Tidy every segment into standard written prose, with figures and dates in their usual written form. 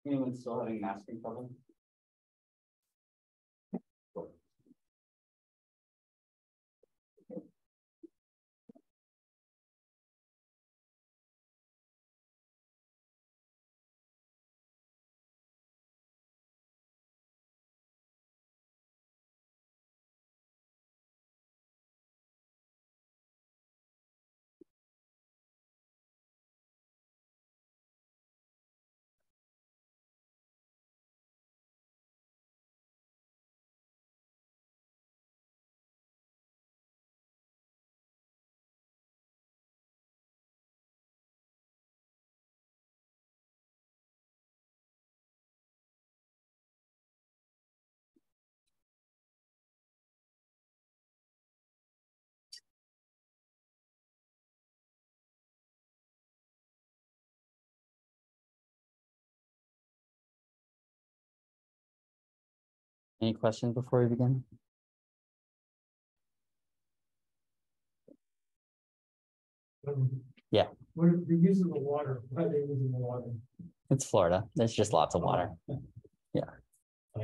Anyone still having masking problem? Any questions before we begin? Yeah. What are the use of the water? Why are they using the water? It's Florida. There's just lots of water. Yeah. Oh,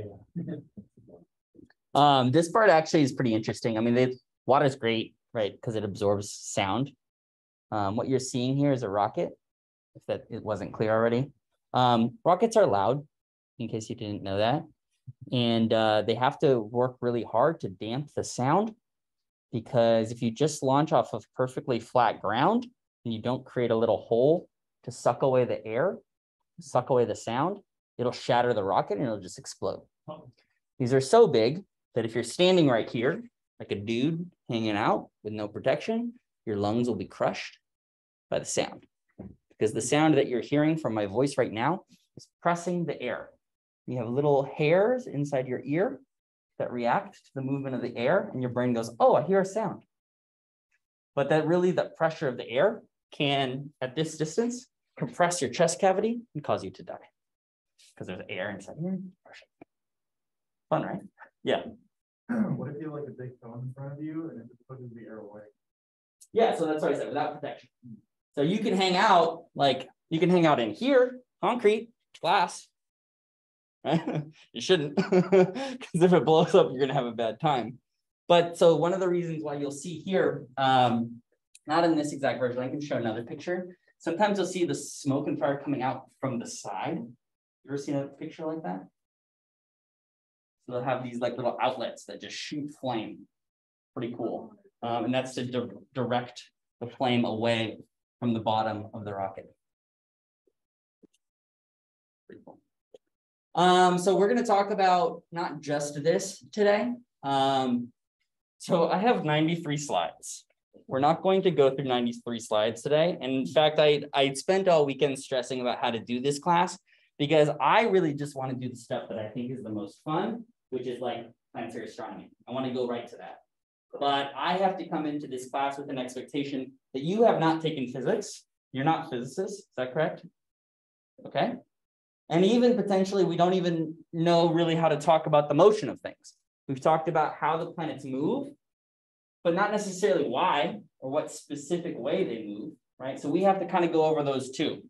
yeah. This part actually is pretty interesting. I mean, water is great, right? Because it absorbs sound. What you're seeing here is a rocket, if that it wasn't clear already. Rockets are loud, in case you didn't know that. And they have to work really hard to damp the sound, because if you just launch off of perfectly flat ground and you don't create a little hole to suck away the air, suck away the sound, it'll shatter the rocket and it'll just explode. These are so big that if you're standing right here, like a dude hanging out with no protection, your lungs will be crushed by the sound, because the sound that you're hearing from my voice right now is pressing the air. You have little hairs inside your ear that react to the movement of the air, and your brain goes, oh, I hear a sound. But that really, the pressure of the air can, at this distance, compress your chest cavity and cause you to die, because there's air inside here. Fun, right? Yeah. What if you have like a big phone in front of you and it just pushes the air away? Yeah, so that's what I said, without protection. So you can hang out, like you can hang out in here, concrete, glass. Right? You shouldn't, because if it blows up, you're gonna have a bad time. But so one of the reasons why you'll see here, not in this exact version, I can show another picture. Sometimes you'll see the smoke and fire coming out from the side. You ever seen a picture like that? So they'll have these like little outlets that just shoot flame. Pretty cool. And that's to direct the flame away from the bottom of the rocket. Pretty cool. So we're going to talk about not just this today. So I have 93 slides. We're not going to go through 93 slides today. And in fact, I spent all weekend stressing about how to do this class, because I really just want to do the stuff that I think is the most fun, which is like planetary astronomy. I want to go right to that. But I have to come into this class with an expectation that you have not taken physics. You're not physicists, is that correct? Okay. And even potentially, we don't even know really how to talk about the motion of things. We've talked about how the planets move, but not necessarily why or what specific way they move, right? So we have to kind of go over those too.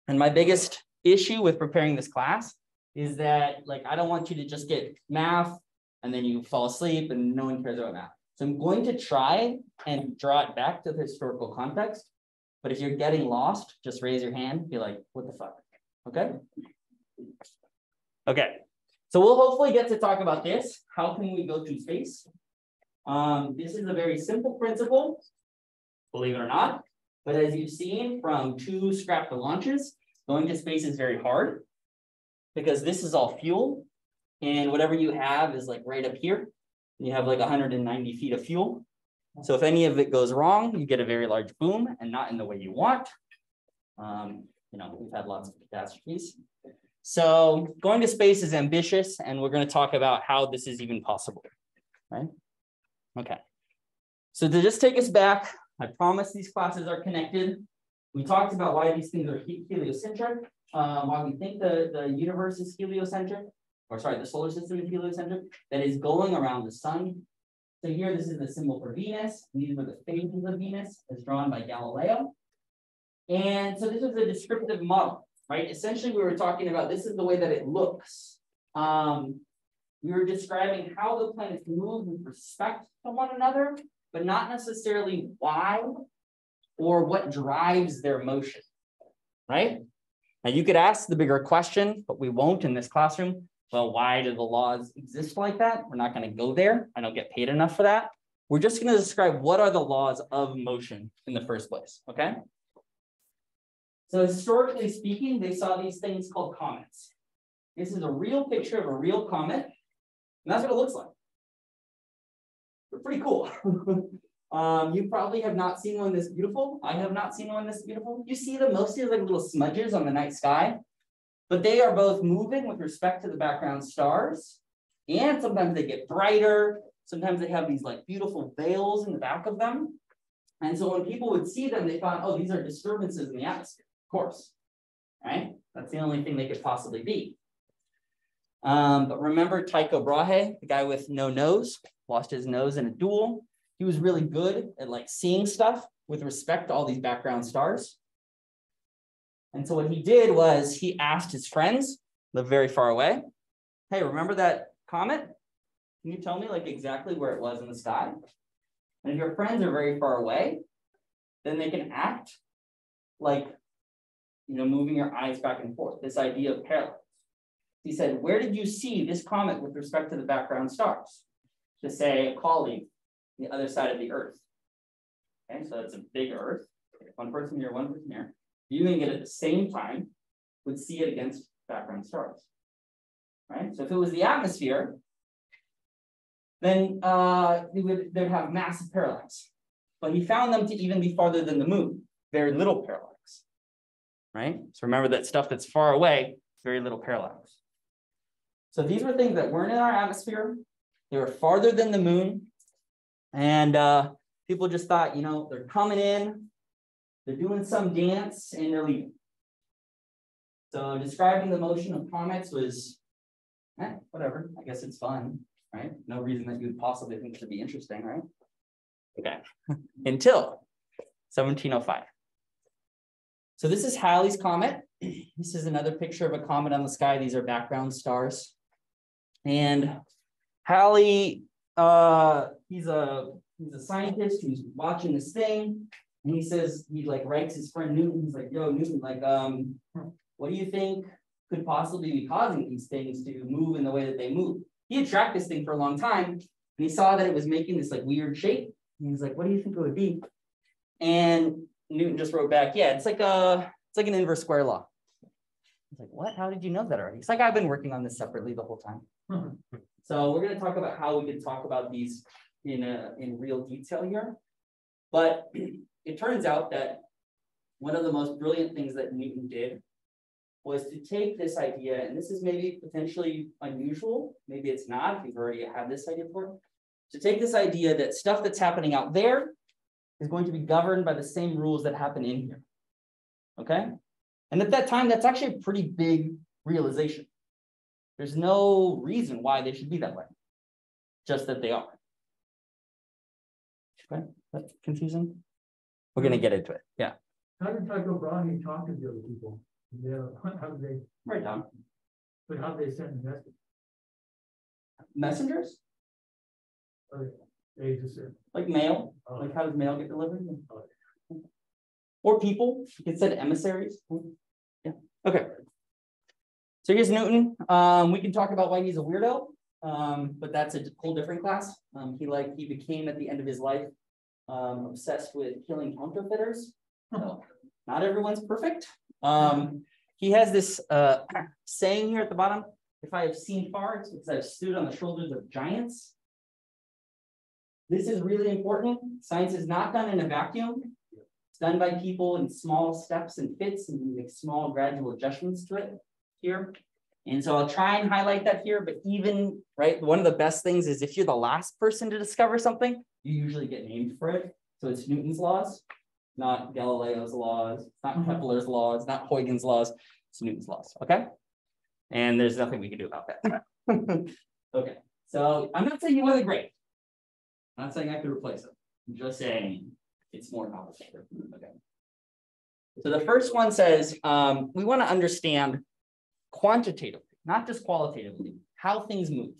And my biggest issue with preparing this class is that, like, I don't want you to just get math and then you fall asleep and no one cares about math. So I'm going to try and draw it back to the historical context. But if you're getting lost, just raise your hand, be like, what the fuck? Okay. Okay. So we'll hopefully get to talk about this. How can we go through space? This is a very simple principle, believe it or not. But as you've seen from 2 scrap launches, going to space is very hard because this is all fuel. And whatever you have is like right up here. You have like 190 feet of fuel. So if any of it goes wrong, you get a very large boom and not in the way you want. We've had lots of catastrophes. So going to space is ambitious, and we're going to talk about how this is even possible, right? Okay. So to just take us back, I promise these classes are connected. We talked about why these things are heliocentric, why we think the universe is heliocentric, or sorry, the solar system is heliocentric, that is going around the sun. So here, this is the symbol for Venus. These are the phases of Venus as drawn by Galileo. And so this is a descriptive model, right? Essentially, we were talking about this is the way that it looks. We were describing how the planets move with respect to one another, but not necessarily why or what drives their motion, right? Now, you could ask the bigger question, but we won't in this classroom. Well, why do the laws exist like that? We're not going to go there. I don't get paid enough for that. We're just going to describe what are the laws of motion in the first place, okay? So historically speaking, they saw these things called comets. This is a real picture of a real comet, and that's what it looks like. They're pretty cool. You probably have not seen one this beautiful. I have not seen one this beautiful. You see them mostly as like little smudges on the night sky. But they are both moving with respect to the background stars, and sometimes they get brighter. Sometimes they have these like beautiful veils in the back of them. And so when people would see them, they thought, oh, these are disturbances in the atmosphere, of course, right? That's the only thing they could possibly be. But remember Tycho Brahe, the guy with no nose, lost his nose in a duel. He was really good at like seeing stuff with respect to all these background stars. And so what he did was he asked his friends, live very far away, hey, remember that comet? Can you tell me like exactly where it was in the sky? And if your friends are very far away, then they can act like, moving your eyes back and forth, this idea of parallax. He said, where did you see this comet with respect to the background stars? To say a colleague, the other side of the Earth. Okay, so that's a big Earth. One person here, one person here. Viewing it at the same time would see it against background stars, right? So if it was the atmosphere, then they'd have massive parallax. But he found them to even be farther than the moon, very little parallax, right? So remember that stuff that's far away, very little parallax. So these were things that weren't in our atmosphere. They were farther than the moon. And people just thought, they're coming in, they're doing some dance, and they're leaving. So describing the motion of comets was, whatever. I guess it's fun, right? No reason that you would possibly think it should be interesting, right? Okay, until 1705. So this is Halley's Comet. This is another picture of a comet on the sky. These are background stars. And Halley, he's a scientist who's watching this thing. And he says, he like writes his friend Newton, he's like, yo, Newton, like, what do you think could possibly be causing these things to move in the way that they move? He had tracked this thing for a long time, and he saw that it was making this like weird shape. And he was like, what do you think it would be? And Newton just wrote back, yeah, it's like an inverse square law. He's like, what? How did you know that already? It's like, I've been working on this separately the whole time. So we're going to talk about how we can talk about these in real detail here. But it turns out that one of the most brilliant things that Newton did was to take this idea, and this is maybe potentially unusual, maybe it's not, if you've already had this idea before, to take this idea that stuff that's happening out there is going to be governed by the same rules that happen in here, okay? And at that time, that's actually a pretty big realization. There's no reason why they should be that way, just that they are. Okay, that's confusing? We're going to get into it. Yeah. How did Tycho Brahe talk to the other people? How did they? Right down. But how did they send the message? Messengers? Or they just said, like mail. Oh. Like how does mail get delivered? Oh. Or people. You could send emissaries. Yeah. Okay. So here's Newton. We can talk about why he's a weirdo, but that's a whole different class. He became at the end of his life obsessed with killing counterfeiters. So not everyone's perfect. He has this saying here at the bottom: "If I have seen far, it's because I've stood on the shoulders of giants." This is really important. Science is not done in a vacuum. It's done by people in small steps and fits, and we make small gradual adjustments to it here. And so I'll try and highlight that here, but even, right, one of the best things is if you're the last person to discover something, you usually get named for it. So it's Newton's laws, not Galileo's laws, it's not Kepler's laws, not Huygens' laws, it's Newton's laws, okay? And there's nothing we can do about that. Okay, so I'm not saying he wasn't great. I'm not saying I could replace him. I'm just saying it's more complicated. Okay. So the first one says, we want to understand quantitatively, not just qualitatively, how things move,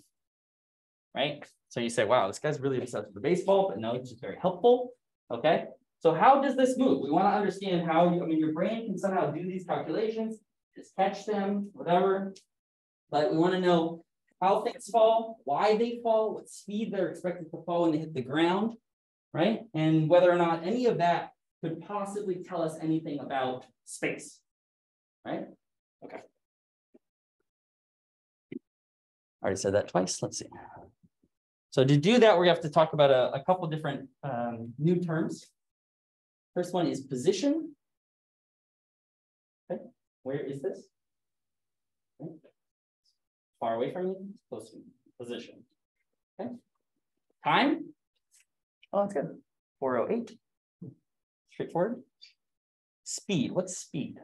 right? So you say, wow, this guy's really obsessed with the baseball, but no, it's just very helpful, okay? So how does this move? We want to understand how, your brain can somehow do these calculations, just catch them, whatever, but we want to know how things fall, why they fall, what speed they're expected to fall when they hit the ground, right? And whether or not any of that could possibly tell us anything about space, right? Okay. I already said that twice. Let's see. So to do that, we're gonna have to talk about a couple different new terms. First one is position. Okay, where is this? Okay. Far away from you, close to you. Position. Okay. Time. Oh, that's good. 4:08. Straightforward. Speed. What's speed?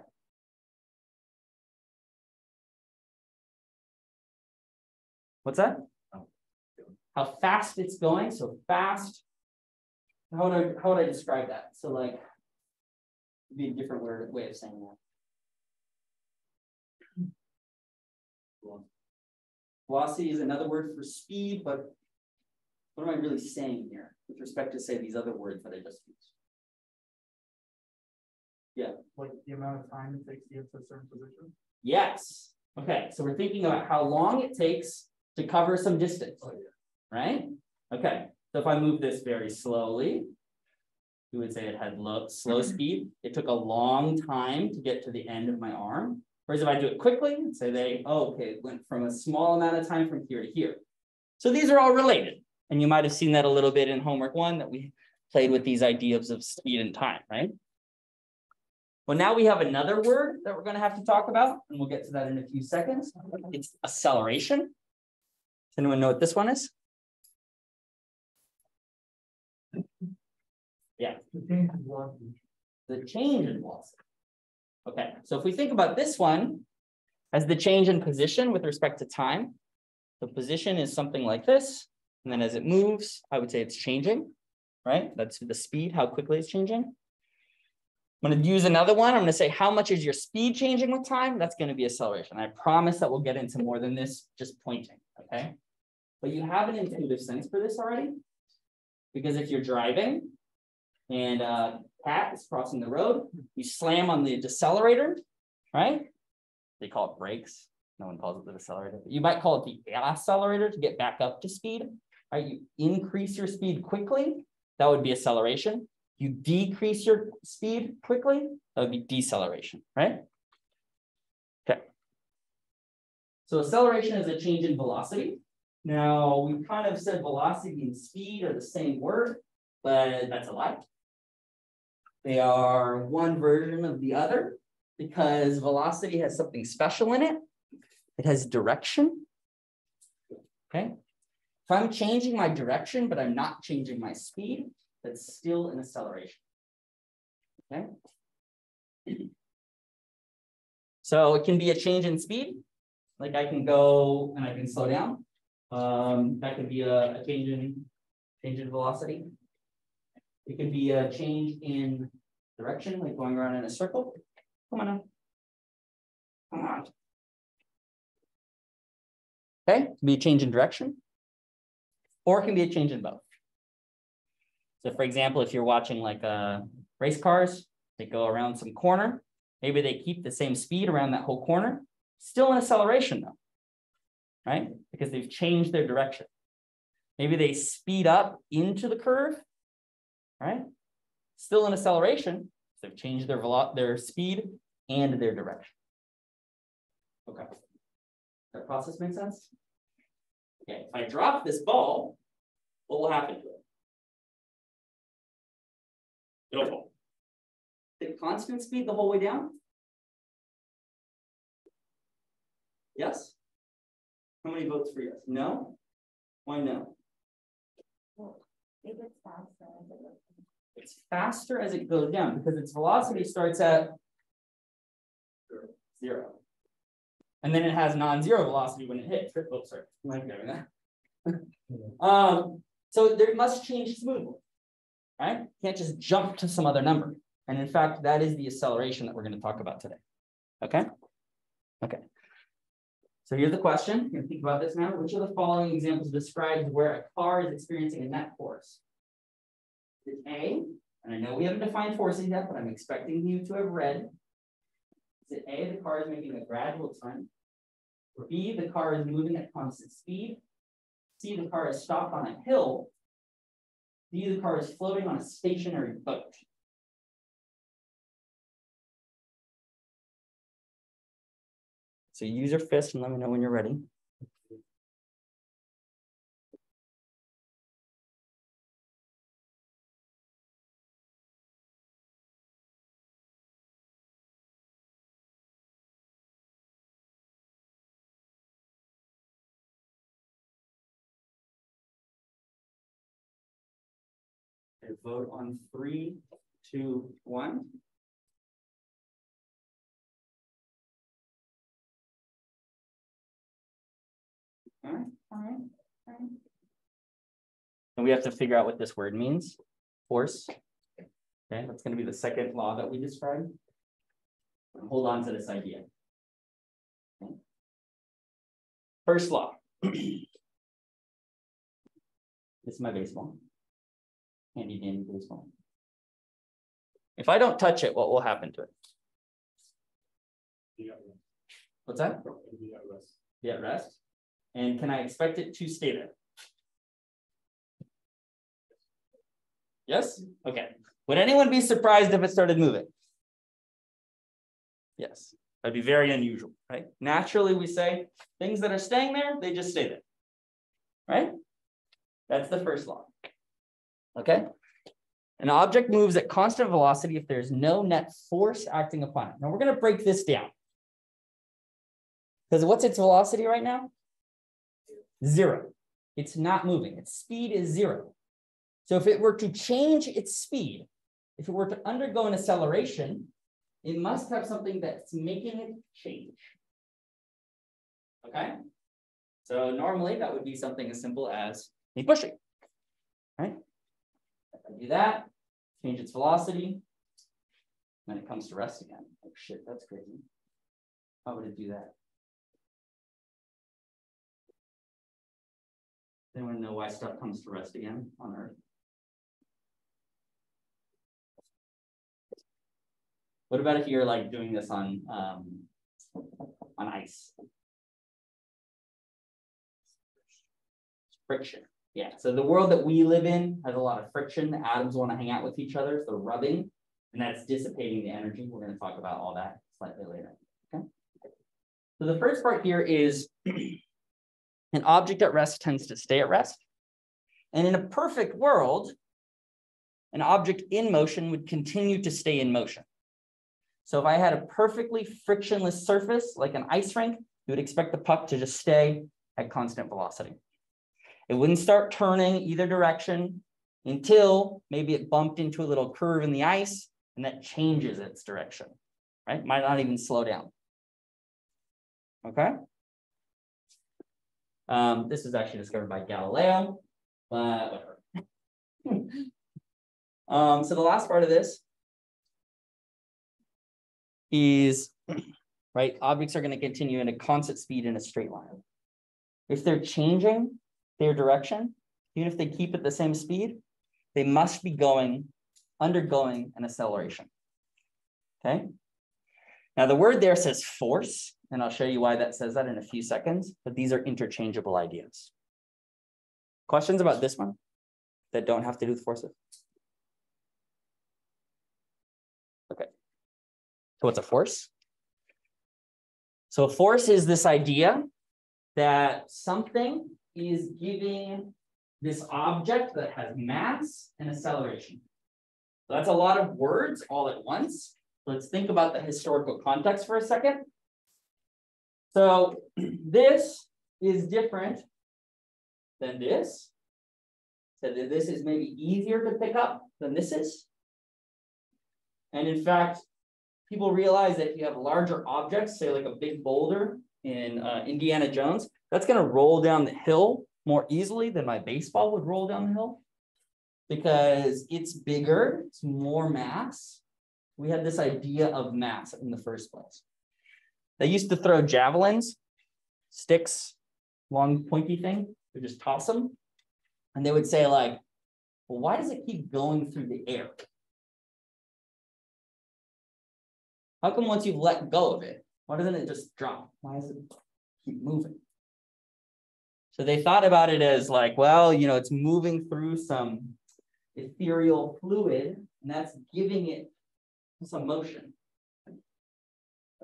What's that? How fast it's going. So fast. How would I describe that? So like, it'd be a different way of saying that. Velocity is another word for speed, but what am I really saying here with respect to, say, these other words that I just used? Yeah. Like the amount of time it takes to get to a certain position? Yes. Okay, so we're thinking about how long it takes to cover some distance, right? Okay, so if I move this very slowly, we would say it had slow speed. It took a long time to get to the end of my arm. Whereas if I do it quickly, say it went from a small amount of time from here to here. So these are all related. And you might have seen that a little bit in homework 1 that we played with these ideas of speed and time, right? Well, now we have another word that we're going to have to talk about, and we'll get to that in a few seconds. It's acceleration. Does anyone know what this one is? Yeah. The change in velocity. The change in velocity. Okay, so if we think about this one as the change in position with respect to time, the position is something like this. And then as it moves, I would say it's changing, right? That's the speed, how quickly it's changing. I'm going to use another one. I'm going to say, how much is your speed changing with time? That's going to be acceleration. I promise that we'll get into more than this, just pointing, okay? But you have an intuitive sense for this already. Because if you're driving and a cat is crossing the road, you slam on the decelerator, right? They call it brakes. No one calls it the accelerator. You might call it the accelerator to get back up to speed, right? You increase your speed quickly. That would be acceleration. You decrease your speed quickly. That would be deceleration, right? Okay. So acceleration is a change in velocity. Now, we kind of said velocity and speed are the same word, but that's a lie. They are one version of the other because velocity has something special in it. It has direction, okay? If I'm changing my direction, but I'm not changing my speed, that's still an acceleration, okay? So it can be a change in speed. Like I can go and I can slow down. That could be a change in velocity. It could be a change in direction, like going around in a circle. Come on now. Come on. Okay, it can be a change in direction, or it can be a change in both. So for example, if you're watching like race cars, they go around some corner, maybe they keep the same speed around that whole corner, Still in acceleration though, right? Because they've changed their direction. Maybe they speed up into the curve, right? Still in acceleration, so they've changed their speed and their direction. Okay, that process makes sense? Okay, if I drop this ball, what will happen to it? It'll fall. The constant speed the whole way down? Yes? How many votes for yes? No? Why no? Well, if it's faster as it goes. It's faster as it goes down because its velocity starts at 0. And then it has non-zero velocity when it hits. Oh, sorry. I'm not doing that. So there must change smoothly, right? You can't just jump to some other number. And in fact, that is the acceleration that we're going to talk about today. Okay? Okay. So here's the question. You're going to think about this now. Which of the following examples describes where a car is experiencing a net force? Is it A? And I know we haven't defined forces yet, but I'm expecting you to have read. Is it A, the car is making a gradual turn? Or B, the car is moving at constant speed? C, the car is stopped on a hill? D, the car is floating on a stationary boat? So use your fist and let me know when you're ready. Okay, vote on 3, 2, 1. All right. And we have to figure out what this word means. Force. Okay, that's going to be the second law that we described. Hold on to this idea. Okay. First law. This is my baseball. Handy dandy baseball. If I don't touch it, what will happen to it? What's that? Be at rest. And can I expect it to stay there? Yes? Okay. Would anyone be surprised if it started moving? Yes. That'd be very unusual, right? Naturally, we say things that are staying there, they just stay there, right? That's the first law. Okay. An object moves at constant velocity if there's no net force acting upon it. Now we're going to break this down. Because what's its velocity right now? 0. It's not moving. Its speed is 0. So if it were to change its speed, if it were to undergo an acceleration, it must have something that's making it change. Okay? So normally that would be something as simple as me pushing, right? If I do that, change its velocity, then it comes to rest again. Oh shit, that's crazy. How would it do that? Does anyone know why stuff comes to rest again on Earth? What about if you're like doing this on ice? Friction. Yeah, so the world that we live in has a lot of friction. The atoms want to hang out with each other, so rubbing, and that's dissipating the energy. We're going to talk about all that slightly later. Okay. So the first part here is an object at rest tends to stay at rest. And in a perfect world, an object in motion would continue to stay in motion. So if I had a perfectly frictionless surface, like an ice rink, you would expect the puck to just stay at constant velocity. It wouldn't start turning either direction until maybe it bumped into a little curve in the ice, and that changes its direction, right? Might not even slow down. Okay. This was actually discovered by Galileo, but whatever. So the last part of this is, right, objects are going to continue in a constant speed in a straight line. If they're changing their direction, even if they keep at the same speed, they must be undergoing an acceleration. Okay. Now the word there says force, and I'll show you why that says that in a few seconds, but these are interchangeable ideas. Questions about this one that don't have to do with forces? Okay. So what's a force? So a force is this idea that something is giving this object that has mass and acceleration. So that's a lot of words all at once. Let's think about the historical context for a second. So this is different than this. So this is maybe easier to pick up than this is. And in fact, people realize that if you have larger objects, say like a big boulder in Indiana Jones, that's going to roll down the hill more easily than my baseball would roll down the hill because it's bigger, it's more mass. We had this idea of mass in the first place. They used to throw javelins, sticks, long pointy thing, they just toss them. And they would say like, well, why does it keep going through the air? How come once you've let go of it, why doesn't it just drop? Why does it keep moving? So they thought about it as like, well, you know, it's moving through some ethereal fluid, and that's giving it some motion.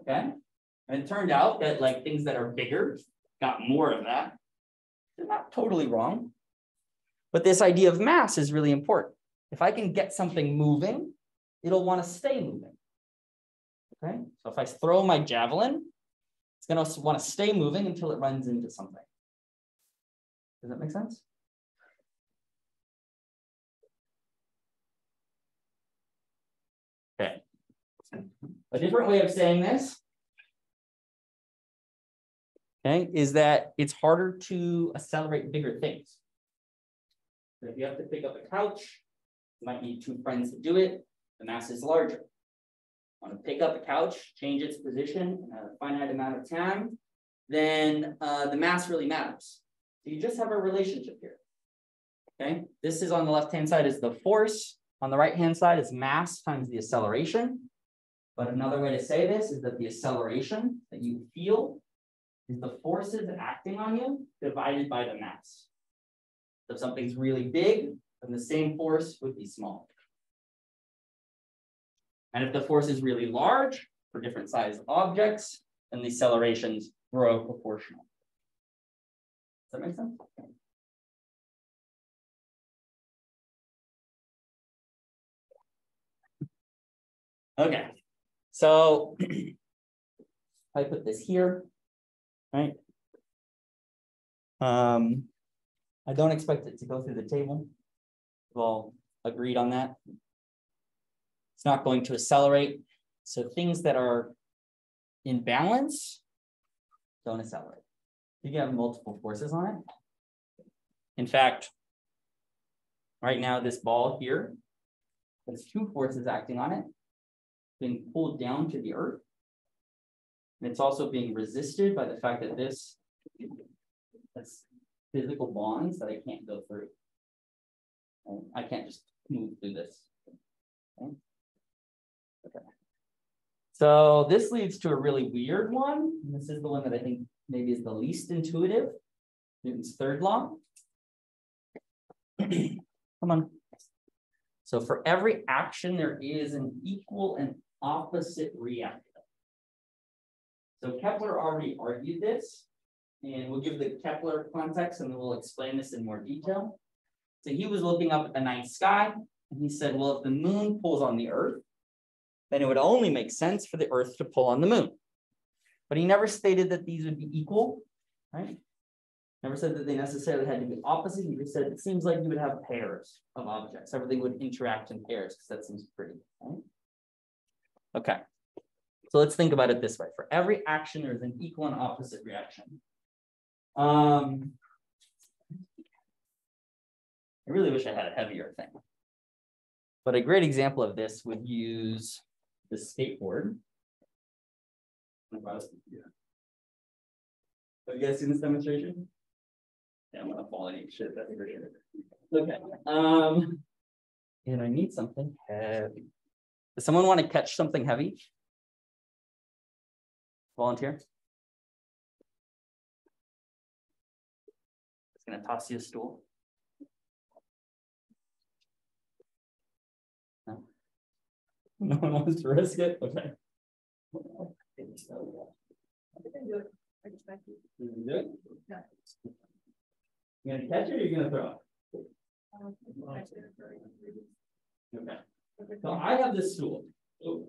Okay? And it turned out that like things that are bigger got more of that. They're not totally wrong. But this idea of mass is really important. If I can get something moving, it'll want to stay moving. Okay? So if I throw my javelin, it's going to want to stay moving until it runs into something. Does that make sense? Okay. A different way of saying this, okay, is that it's harder to accelerate bigger things. So if you have to pick up a couch, you might need 2 friends to do it. The mass is larger. Want to pick up a couch, change its position in a finite amount of time, then the mass really matters. So you just have a relationship here. Okay, this is on the left-hand side is the force. On the right-hand side is mass times the acceleration. But another way to say this is that the acceleration that you feel is the forces acting on you divided by the mass. So if something's really big, then the same force would be small. And if the force is really large for different size objects, then the accelerations grow proportional. Does that make sense? Okay, so I put this here, right? I don't expect it to go through the table. We've all agreed on that. It's not going to accelerate. So things that are in balance don't accelerate. You can have multiple forces on it. In fact, right now, this ball here has 2 forces acting on it, being pulled down to the earth. And it's also being resisted by the fact that that's physical bonds that I can't go through. I can't just move through this. Okay. So this leads to a really weird one. And this is the one that I think maybe is the least intuitive. Newton's 3rd law. Come on. So for every action, there is an equal and opposite reaction. So Kepler already argued this, and we'll give the Kepler context and then we'll explain this in more detail. So he was looking up at the night sky and he said, well, if the moon pulls on the earth, then it would only make sense for the earth to pull on the moon. But he never stated that these would be equal, right? Never said that they necessarily had to be opposite. He just said it seems like you would have pairs of objects. Everything would interact in pairs because that seems pretty, right? Okay. So let's think about it this way. For every action, there's an equal and opposite reaction. I really wish I had a heavier thing. But a great example of this would use the skateboard. Have you guys seen this demonstration? Yeah, I'm gonna fall and eat shit, that's for sure. Okay. And I need something heavy. Does someone want to catch something heavy? Volunteer? Just gonna toss you a stool. No? No one wants to risk it? Okay. You can do it? You gonna catch it or you gonna throw it? Okay. So I have this stool. Oh,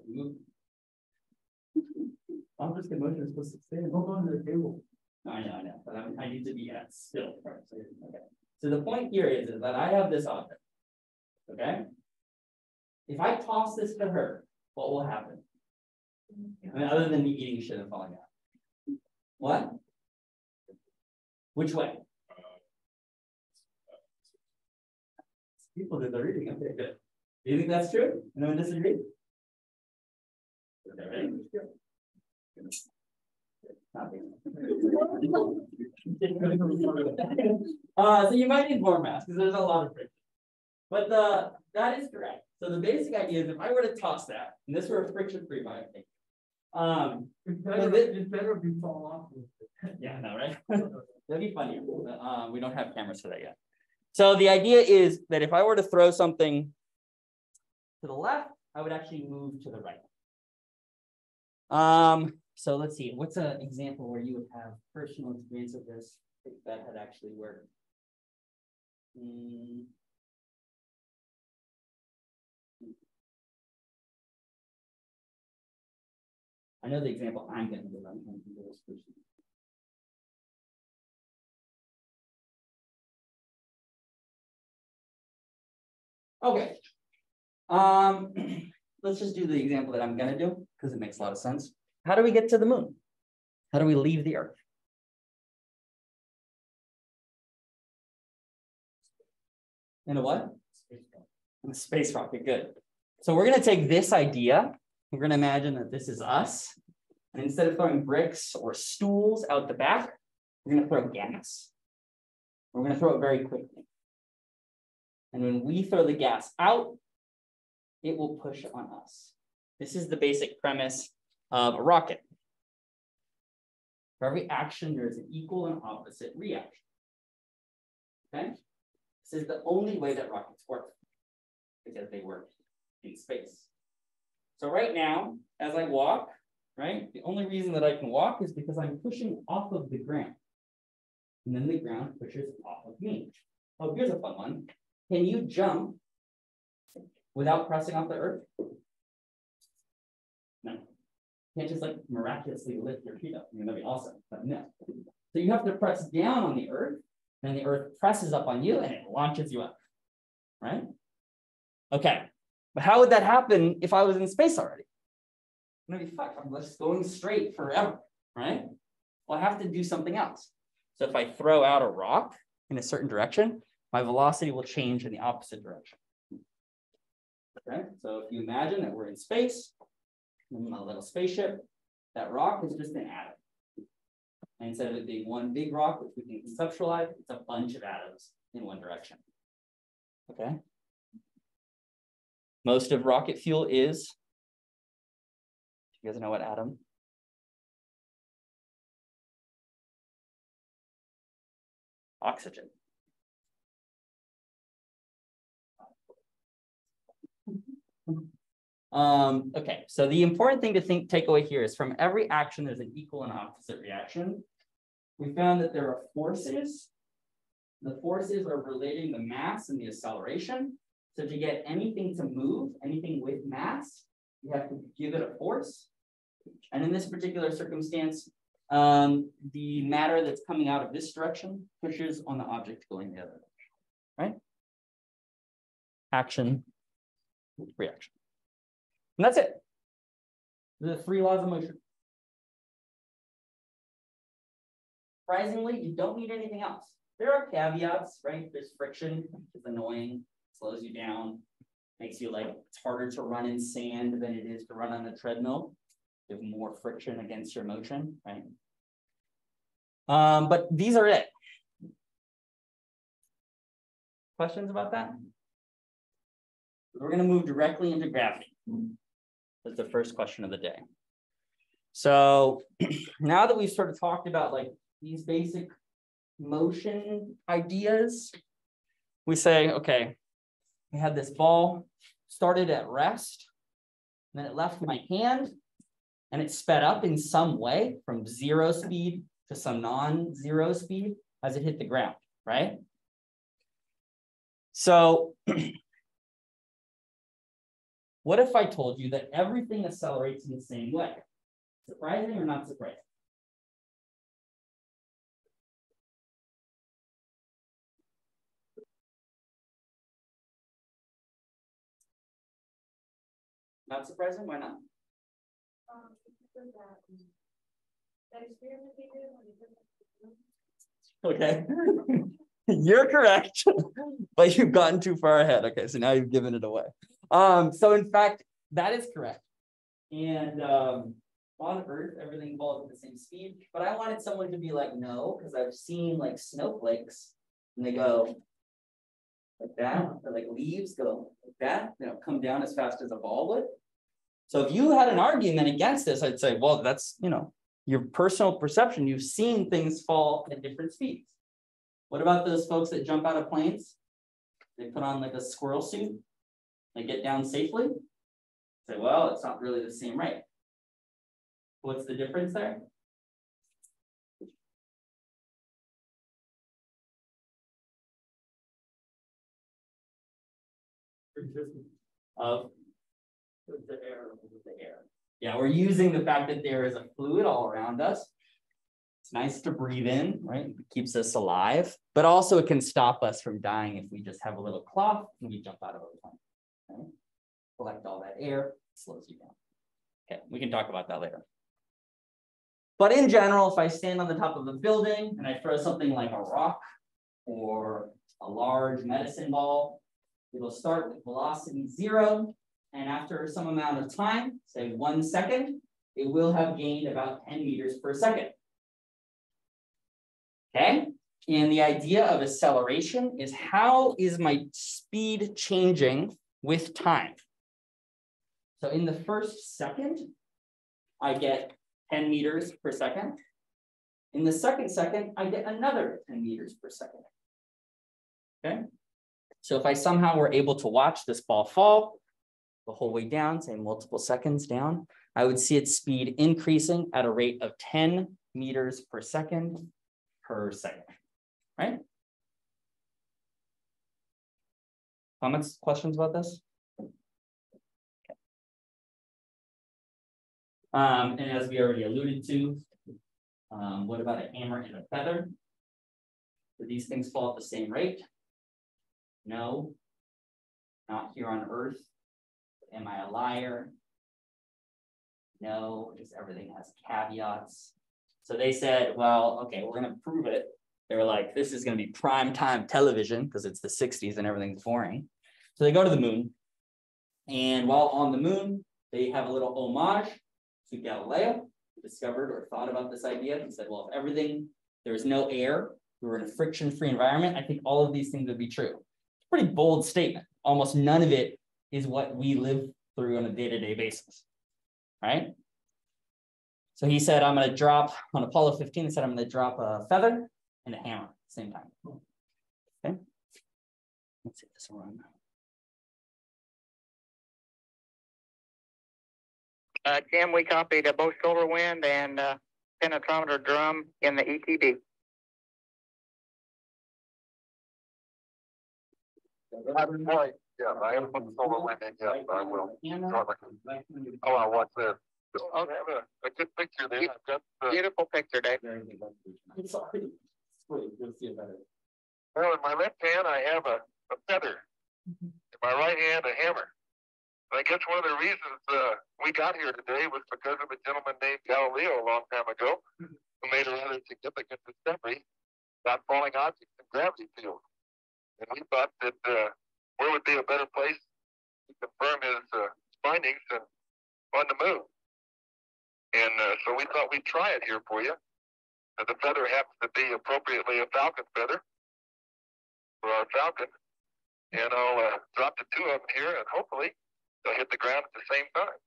I'm just emotion is supposed to stay. Hold on to the table. I know, but I need to be at still first. Okay. So the point here is that I have this object. Okay. If I toss this to her, what will happen? I mean, other than me eating shit and falling out. What? Which way? People did the reading. Okay, good. Do you think that's true? Anyone disagree? Okay, ready? So you might need more math because there's a lot of friction. But that is correct. So the basic idea is if I were to toss that, and this were a friction-free biothing, It's better if you fall off. Yeah, no, right? That'd be funny. We don't have cameras for that yet. So the idea is that if I were to throw something to the left, I would actually move to the right. So let's see, what's an example where you would have personal experience of this if that had actually worked? I know the example I'm going to give. I'm going to do this person. Okay. Let's just do the example that I'm going to do because it makes a lot of sense. How do we get to the moon? How do we leave the Earth? In a what? In a space rocket. Good. So we're going to take this idea. We're going to imagine that this is us. And instead of throwing bricks or stools out the back, we're going to throw gas. We're going to throw it very quickly. And when we throw the gas out, it will push on us. This is the basic premise of a rocket. For every action, there is an equal and opposite reaction. Okay? This is the only way that rockets work, because they work in space. So right now, as I walk, right, the only reason that I can walk is because I'm pushing off of the ground. And then the ground pushes off of me. Oh, here's a fun one. Can you jump without pressing off the earth? No. You can't just like miraculously lift your feet up. I mean, that'd be awesome, but no. So you have to press down on the earth, and the earth presses up on you and it launches you up, right? Okay, but how would that happen if I was in space already? I'm gonna be fucked. I'm just going straight forever, right? Well, I have to do something else. So if I throw out a rock in a certain direction, my velocity will change in the opposite direction. Okay, so if you imagine that we're in space, in a little spaceship, that rock is just an atom. And instead of it being one big rock, which we can conceptualize, it's a bunch of atoms in one direction. Okay. Most of rocket fuel is, you guys know what atom? Oxygen. Okay, so the important thing to take away here is from every action, there's an equal and opposite reaction. We found that there are forces. The forces are relating the mass and the acceleration. So to get anything to move, anything with mass, you have to give it a force. And in this particular circumstance, the matter that's coming out of this direction pushes on the object going the other direction, right? Action, reaction. And that's it. The 3 laws of motion. Surprisingly, you don't need anything else. There are caveats, right? There's friction, which is annoying, slows you down, makes you like, it's harder to run in sand than it is to run on a treadmill. You have more friction against your motion, right? But these are it. Questions about that? We're going to move directly into gravity. That's the first question of the day. So now that we've sort of talked about like these basic motion ideas, we say, okay, we had this ball started at rest, then it left my hand, and it sped up in some way from 0 speed to some non-zero speed as it hit the ground, right? So what if I told you that everything accelerates in the same way? Surprising or not surprising? Not surprising? Why not? Because of that experiment they did when they Okay. You're correct, but you've gotten too far ahead. Okay, so now you've given it away. So in fact, that is correct. And on Earth, everything falls at the same speed. But I wanted someone to be like, no, because I've seen like snowflakes and they go like that, or like leaves go like that, they don't come down as fast as a ball would. So if you had an argument against this, I'd say, well, that's, you know, your personal perception. You've seen things fall at different speeds. What about those folks that jump out of planes? They put on like a squirrel suit, they get down safely. Say, well, it's not really the same rate. What's the difference there? Of the air. Yeah, we're using the fact that there is a fluid all around us. It's nice to breathe in, right? It keeps us alive, but also it can stop us from dying if we just have a little cloth and we jump out of a plane. Right? Collect all that air, slows you down. Okay, we can talk about that later. But in general, if I stand on the top of a building and I throw something like a rock or a large medicine ball, it'll start with velocity 0. And after some amount of time, say 1 second, it will have gained about 10 meters per second. Okay, and the idea of acceleration is how is my speed changing with time? So in the first second, I get 10 meters per second. In the second second, I get another 10 meters per second. Okay, so if I somehow were able to watch this ball fall the whole way down, say multiple seconds down, I would see its speed increasing at a rate of 10 meters per second, right? Comments, questions about this? Okay. And as we already alluded to, what about a hammer and a feather? Do these things fall at the same rate? No, not here on Earth. Am I a liar? No, because everything has caveats. So they said, well, okay, we're going to prove it. They were like, this is going to be prime time television because it's the 60s and everything's boring. So they go to the moon. And while on the moon, they have a little homage to Galileo, who discovered or thought about this idea. He said, well, if everything, there's no air, we were in a friction-free environment, I think all of these things would be true. It's a pretty bold statement. Almost none of it is what we live through on a day-to-day basis, right? So he said, I'm going to drop, on Apollo 15, he said, I'm going to drop a feather and a hammer at the same time. Okay. Let's see if this will run. Tim, we copied both solar wind and penetrometer drum in the ETB. Yeah, I am putting solar wind in. Yes, I will. Oh, I watch this. I'll have a good picture there. I've got Beautiful picture, Dave. I'm sorry. You'll see it better. Well, in my left hand, I have a feather. In my right hand, a hammer. And I guess one of the reasons we got here today was because of a gentleman named Galileo a long time ago who made a rather significant discovery about falling objects in gravity fields. And we thought that where would be a better place to confirm his findings than on the moon? And so we thought we'd try it here for you. And the feather happens to be appropriately a falcon feather for our falcon. And I'll drop the two of them here, and hopefully they'll hit the ground at the same time.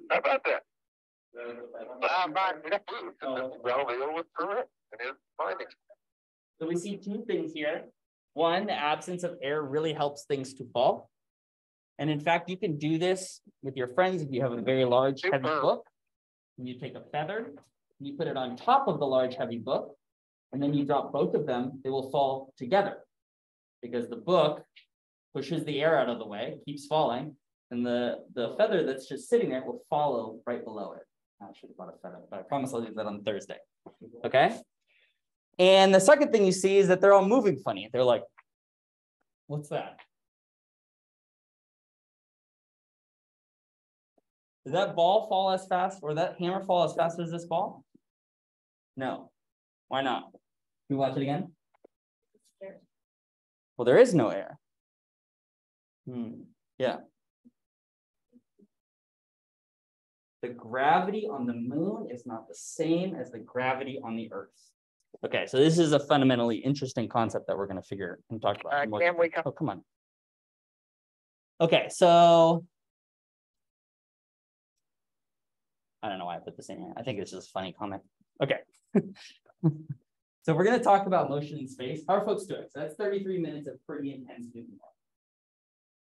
How about that? Galileo was correct in his findings. So we see two things here. One, the absence of air really helps things to fall. And in fact, you can do this with your friends if you have a very large, heavy book. And you take a feather, and you put it on top of the large, heavy book, and then you drop both of them, they will fall together because the book pushes the air out of the way, keeps falling, and the feather that's just sitting there will follow right below it. I should have bought a feather, but I promise I'll do that on Thursday. Okay. And the second thing you see is that they're all moving funny. They're like, what's that? Did that ball fall as fast or that hammer fall as fast as this ball? No. Why not? Can we watch it again? Well, there is no air. Yeah. The gravity on the moon is not the same as the gravity on the Earth. Okay, so this is a fundamentally interesting concept that we're going to figure and talk about. Can we come? Oh, come on. Okay, so I don't know why I put this in here. I think it's just a funny comment. Okay. So we're going to talk about motion in space. How are folks doing? So that's 33 minutes of pretty intense Newton work.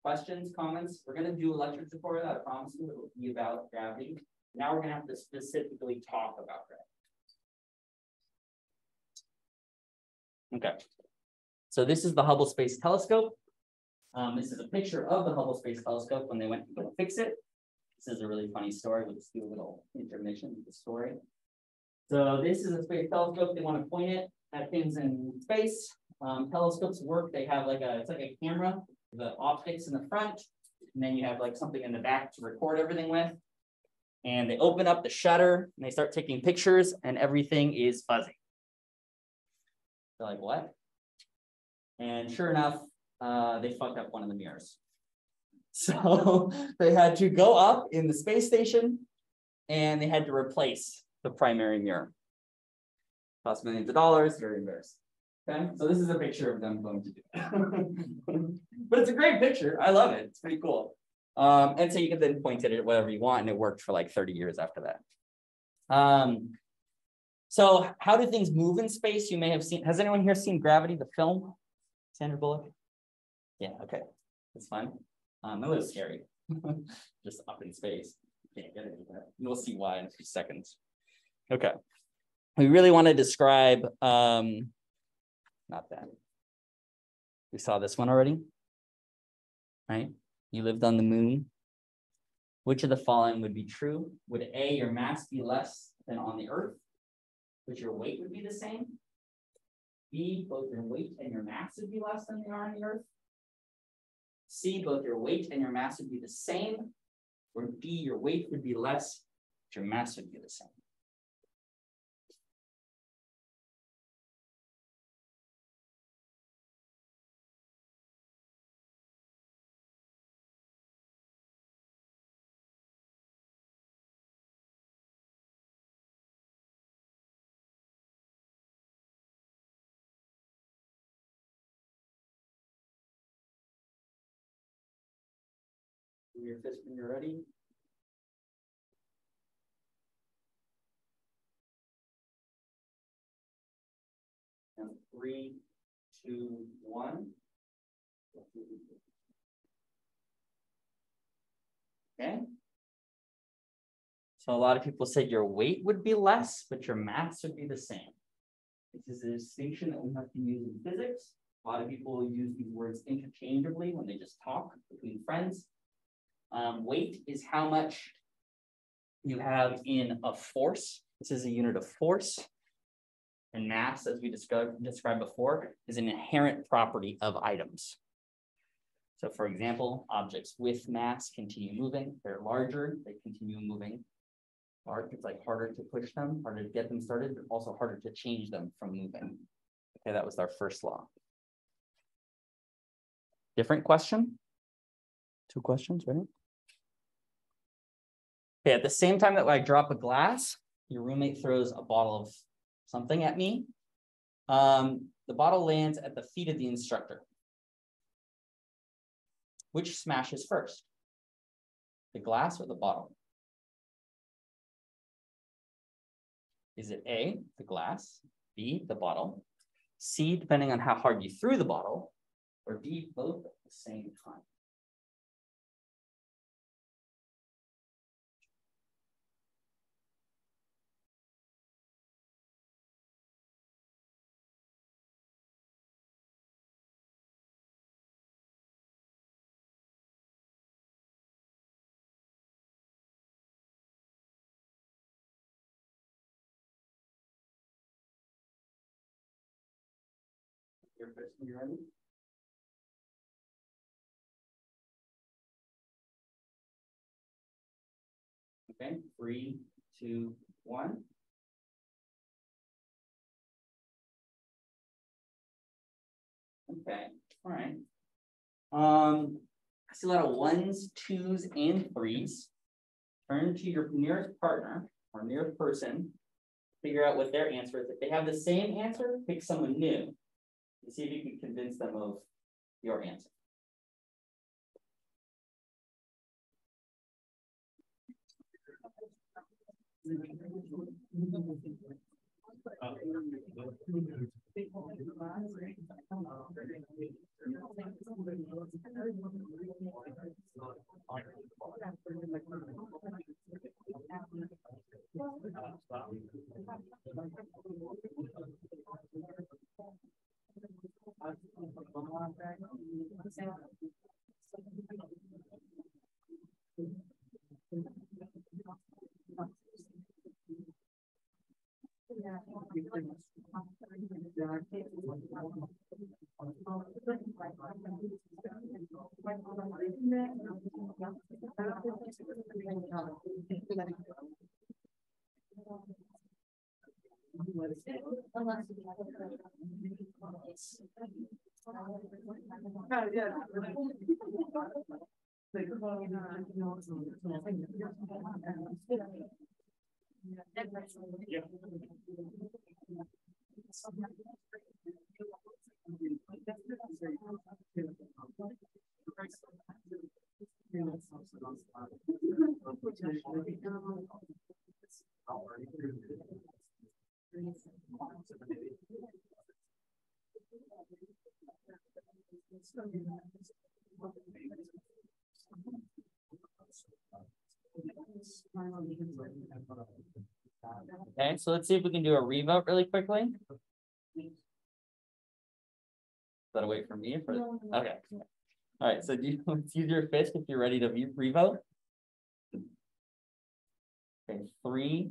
Questions, comments? We're going to do a lecture tutorial. I promise you it will be about gravity. Now we're going to have to specifically talk about gravity. Okay. So this is the Hubble Space Telescope. This is a picture of the Hubble Space Telescope when they went to go fix it. This is a really funny story. We'll just do a little intermission with the story. So this is a space telescope. They want to point it at things in space. Telescopes work. They have like it's like a camera, the optics in the front, and then you have like something in the back to record everything with. And they open up the shutter and they start taking pictures and everything is fuzzy. They're like, what? And sure enough, they fucked up one of the mirrors. So they had to go up in the space station and they had to replace the primary mirror. Cost millions of dollars, very embarrassing. Okay, so this is a picture of them going to do it. But it's a great picture. I love it. It's pretty cool. And so you can then point it at whatever you want, and it worked for like 30 years after that. So how do things move in space? You may have seen, has anyone here seen Gravity, the film? Sandra Bullock? Yeah, okay. It's fun. A little scary. Just up in space. Can't get into that. You'll see why in a few seconds. Okay. We really want to describe, not that. We saw this one already, right? You lived on the moon. Which of the following would be true? Would A, your mass be less than on the Earth? But your weight would be the same? B, both your weight and your mass would be less than they are on the Earth? C, both your weight and your mass would be the same? Or D, your weight would be less, but your mass would be the same? Your fist when you're ready. And 3, 2, 1. Okay. So a lot of people said your weight would be less, but your mass would be the same. This is a distinction that we have to use in physics. A lot of people use these words interchangeably when they just talk between friends. Weight is how much you have in a force. This is a unit of force. And mass, as we described before, is an inherent property of items. So for example, objects with mass continue moving. They're larger, they continue moving. It's like harder to push them, harder to get them started, but also harder to change them from moving. Okay, that was our first law. Different question? 2 questions, right? Okay, at the same time that I drop a glass, your roommate throws a bottle of something at me. The bottle lands at the feet of the instructor. Which smashes first? The glass or the bottle? Is it A, the glass, B, the bottle, C, depending on how hard you threw the bottle, or D, both at the same time? Your first one, you ready? Okay, 3, 2, 1. Okay, all right. I see a lot of 1s, 2s, and 3s. Turn to your nearest partner or nearest person, figure out what their answer is. If they have the same answer, pick someone new and see if you can convince them of your answer. Okay, so let's see if we can do a revote really quickly. Gotta wait for me for okay. All right, so let's use your fist if you're ready to revote. Okay, 3,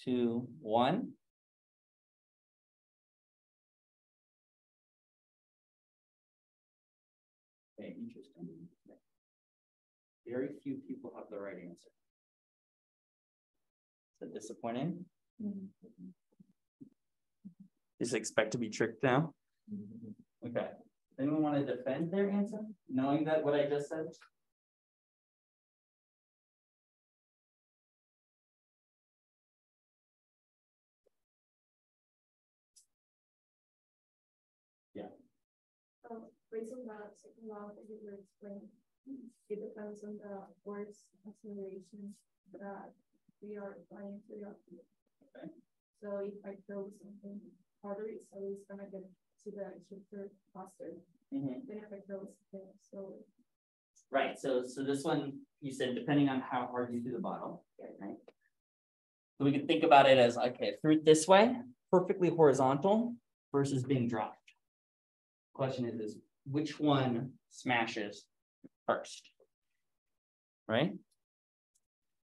2, 1. Okay, interesting. Very few people have the right answer. Is that disappointing? Just expect to be tricked now? Okay. Anyone want to defend their answer, knowing that what I just said? Yeah. Based on the second law that you were explaining, it depends on the force acceleration that we are applying to the object. Okay. So if I throw something harder, it's always gonna get to the shifter faster than if I throw something slowly. Right. So this one you said depending on how hard you threw the bottle, right? So we can think about it as okay, threw it this way, perfectly horizontal versus being dropped. Question is which one smashes first, right?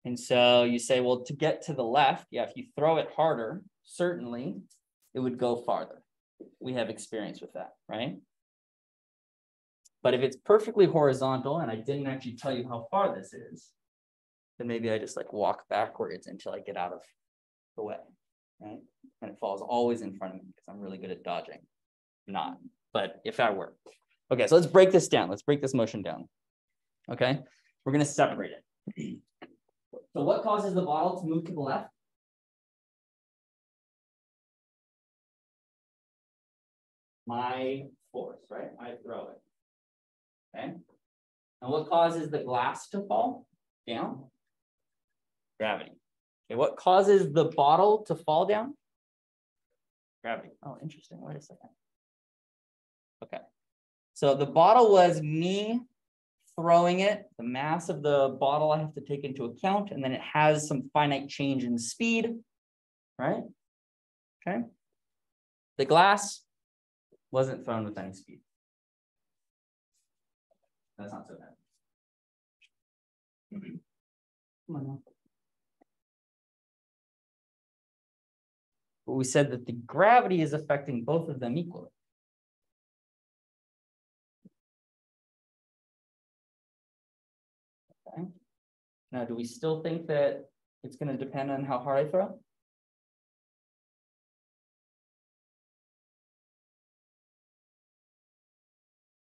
And so you say, well, to get to the left, yeah, if you throw it harder, certainly it would go farther. We have experience with that, right? But if it's perfectly horizontal and I didn't actually tell you how far this is, then maybe I just like walk backwards until I get out of the way, right? And it falls always in front of me because I'm really good at dodging. Not, but if that were. Okay, so let's break this down. Let's break this motion down. Okay, we're going to separate it. So what causes the bottle to move to the left? My force, right? I throw it. Okay. And what causes the glass to fall down? Gravity. Okay, what causes the bottle to fall down? Gravity. Oh, interesting. Wait a second. Okay. So the bottle was me throwing it. The mass of the bottle I have to take into account, and then it has some finite change in speed, right? Okay. The glass wasn't thrown with any speed. That's not so bad. Come on now. But we said that the gravity is affecting both of them equally. Okay. Now, do we still think that it's going to depend on how hard I throw?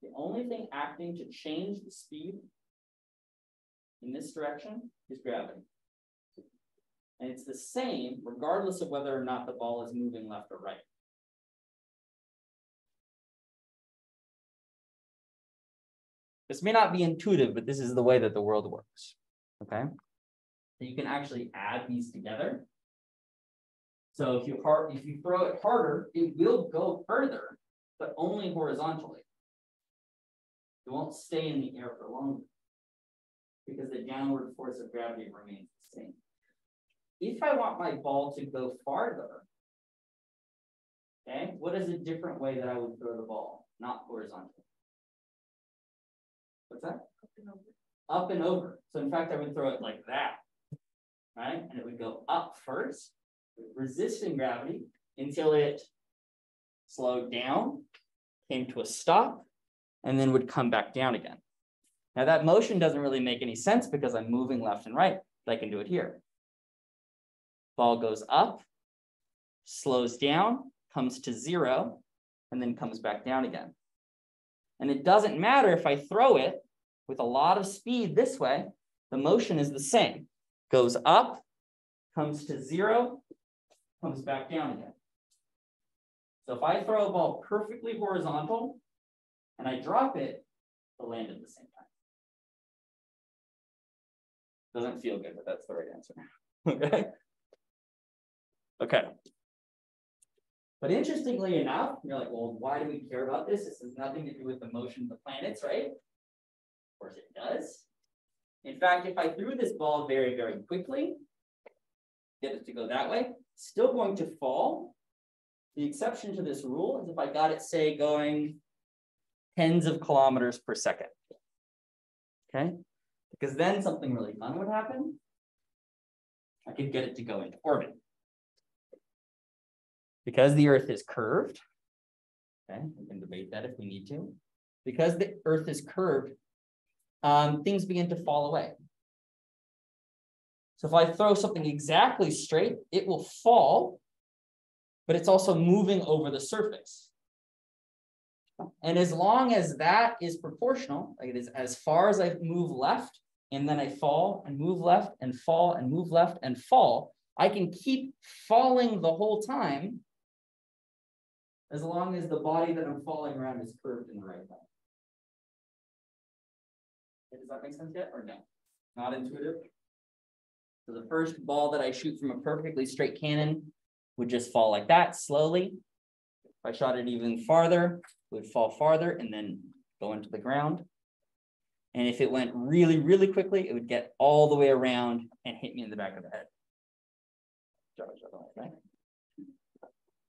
The only thing acting to change the speed in this direction is gravity. And it's the same regardless of whether or not the ball is moving left or right. This may not be intuitive, but this is the way that the world works. Okay. So you can actually add these together. So if you throw it harder, it will go further, but only horizontally. It won't stay in the air for longer because the downward force of gravity remains the same. If I want my ball to go farther, okay, what is a different way that I would throw the ball? Not horizontally. What's that? Up and over. Up and over. So in fact, I would throw it like that, right? And it would go up first, resisting gravity until it slowed down, came to a stop, and then would come back down again. Now that motion doesn't really make any sense because I'm moving left and right, but I can do it here. Ball goes up, slows down, comes to 0, and then comes back down again. And it doesn't matter if I throw it with a lot of speed this way, the motion is the same. Goes up, comes to 0, comes back down again. So if I throw a ball perfectly horizontal and I drop it, it'll land at the same time. Doesn't feel good, but that's the right answer. Okay. Okay. But interestingly enough, you're like, well, why do we care about this? This has nothing to do with the motion of the planets, right? Of course it does. In fact, if I threw this ball very, very quickly, get it to go that way, it's still going to fall. The exception to this rule is if I got it, say, going tens of kilometers per second. Okay? Because then something really fun would happen. I could get it to go into orbit. Because the Earth is curved, okay, we can debate that if we need to. Because the Earth is curved, things begin to fall away. So if I throw something exactly straight, it will fall, but it's also moving over the surface. And as long as that is proportional, like it is as far as I move left, and then I fall and move left and fall and move left and fall, I can keep falling the whole time as long as the body that I'm falling around is curved in the right way. Does that make sense yet or no? Not intuitive? So the first ball that I shoot from a perfectly straight cannon would just fall like that slowly. If I shot it even farther, it would fall farther and then go into the ground. And if it went really, really quickly, it would get all the way around and hit me in the back of the head.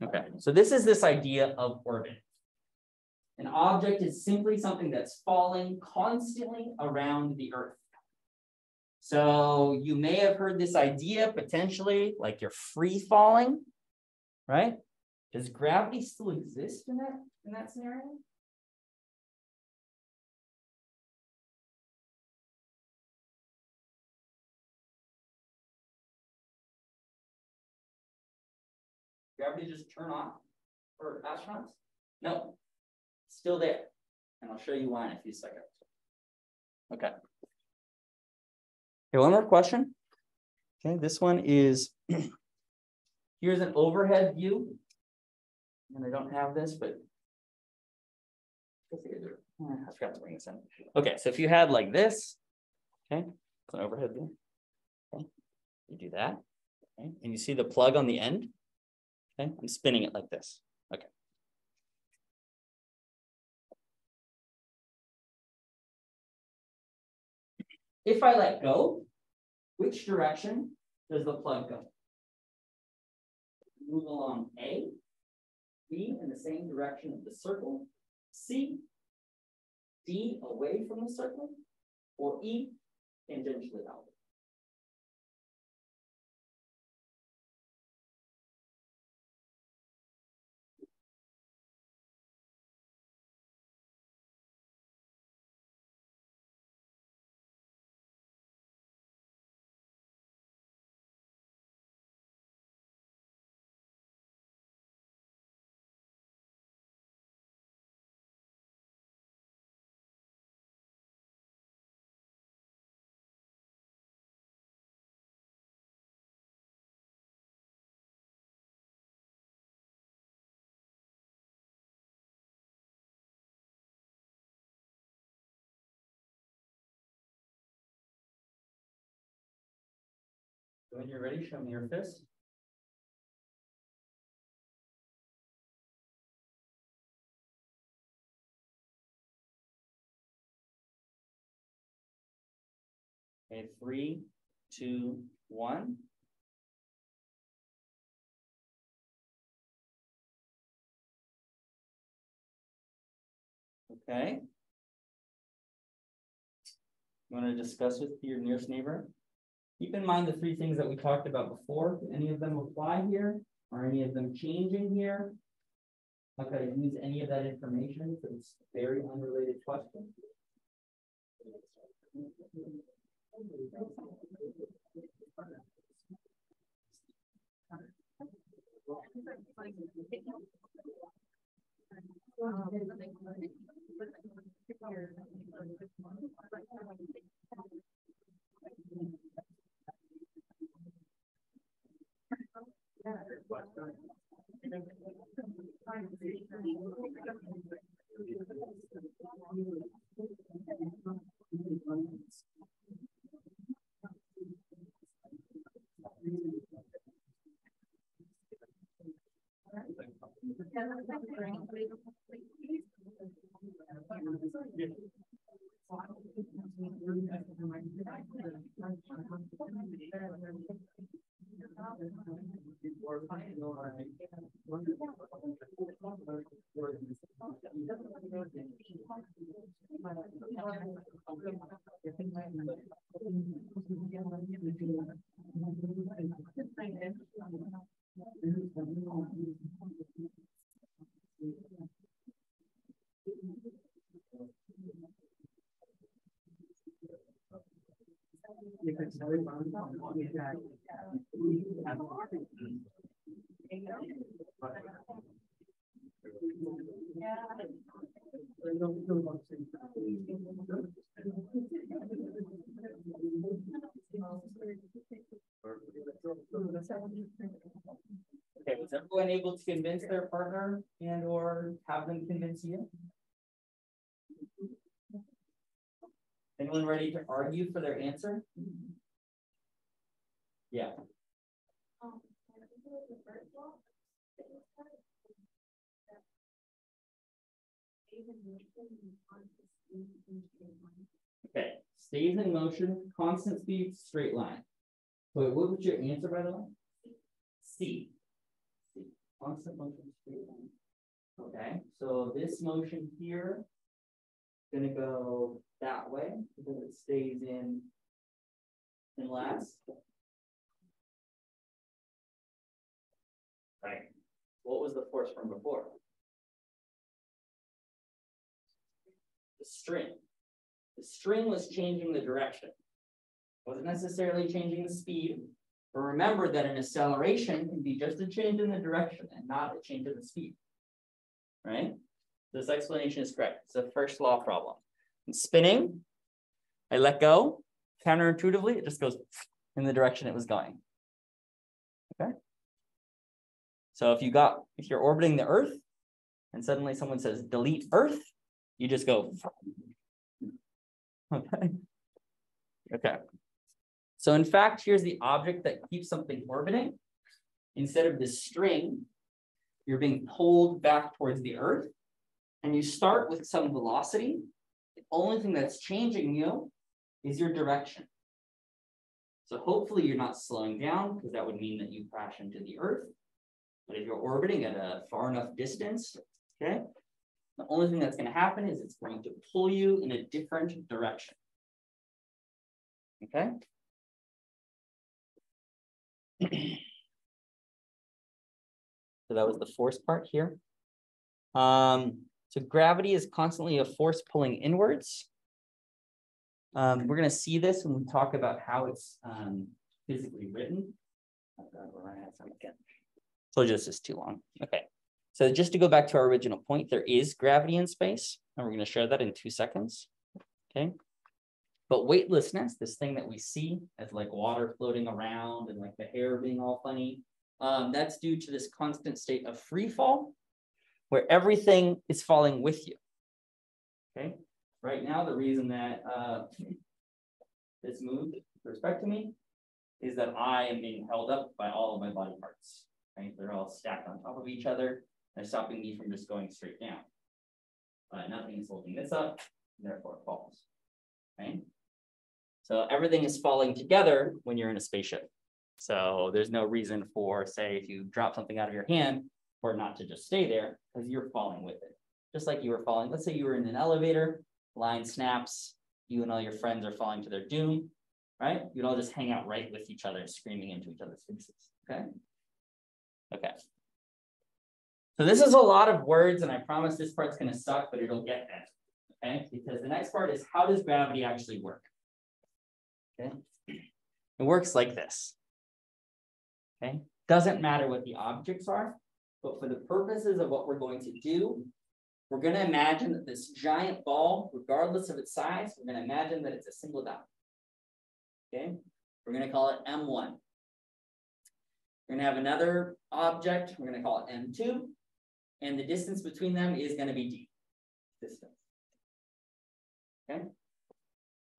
Okay, so this is this idea of orbit. An object is simply something that's falling constantly around the Earth. So you may have heard this idea potentially, like you're free falling, right? Does gravity still exist in that scenario? Gravity just turn off for astronauts? No, it's still there. And I'll show you why in a few seconds. Okay. Okay, one more question. Okay, this one is, here's an overhead view. And I don't have this, but I forgot to bring this in. Okay, so if you had like this, okay, it's an overhead view. Okay, you do that. Okay. And you see the plug on the end? Okay, I'm spinning it like this. Okay. If I let go, which direction does the plug go? Move along A, B in the same direction of the circle, C, D away from the circle, or E tangentially out. When you're ready, show me your fist. Okay, 3, 2, 1. Okay. You want to discuss with your nearest neighbor? Keep in mind the 3 things that we talked about before. Do any of them apply here? Are any of them changing here? Not going to use any of that information for this very unrelated question. Okay, was everyone able to convince their partner and or have them convince you? Anyone ready to argue for their answer? Yeah. Okay, stays in motion, constant speed, straight line. Wait, what was your answer, by the way? C. C. Constant motion, straight line. Okay, so this motion here is going to go that way because it stays in last. Right. What was the force from before? The string. The string was changing the direction. It wasn't necessarily changing the speed. But remember that an acceleration can be just a change in the direction and not a change in the speed. Right? This explanation is correct. It's a first law problem. In spinning, I let go. Counterintuitively, it just goes in the direction it was going. Okay. So if you're orbiting the Earth and suddenly someone says delete Earth, you just go. Okay. Okay. So in fact, here's the object that keeps something orbiting. Instead of this string, you're being pulled back towards the Earth, and you start with some velocity. The only thing that's changing you is your direction. So hopefully you're not slowing down, because that would mean that you crash into the Earth. But if you're orbiting at a far enough distance, okay, the only thing that's going to happen is it's going to pull you in a different direction. Okay. So that was the force part here. So gravity is constantly a force pulling inwards. We're going to see this when we talk about how it's physically written. Oh God, we're running out of time again. So this is too long. Okay. So just to go back to our original point, there is gravity in space, and we're going to share that in 2 seconds. Okay. But weightlessness, this thing that we see as like water floating around and like the hair being all funny, that's due to this constant state of free fall, where everything is falling with you. Okay. Right now, the reason that this moved with respect to me is that I am being held up by all of my body parts. Right? They're all stacked on top of each other. They're stopping me from just going straight down. Nothing is holding this up, and therefore it falls. Right? So everything is falling together when you're in a spaceship. So there's no reason for, say, if you drop something out of your hand, for it not to just stay there, because you're falling with it. Just like you were falling, let's say you were in an elevator, line snaps, you and all your friends are falling to their doom, right? You'd all just hang out right with each other, screaming into each other's faces, okay? Okay. So this is a lot of words, and I promise this part's gonna suck, but it'll get better, okay? Because the next part is, how does gravity actually work? Okay, it works like this, okay? Doesn't matter what the objects are, but for the purposes of what we're going to do, we're going to imagine that this giant ball, regardless of its size, we're going to imagine that it's a single dot. Okay, we're going to call it M1. We're going to have another object, we're going to call it M2, and the distance between them is going to be D. Distance. Okay,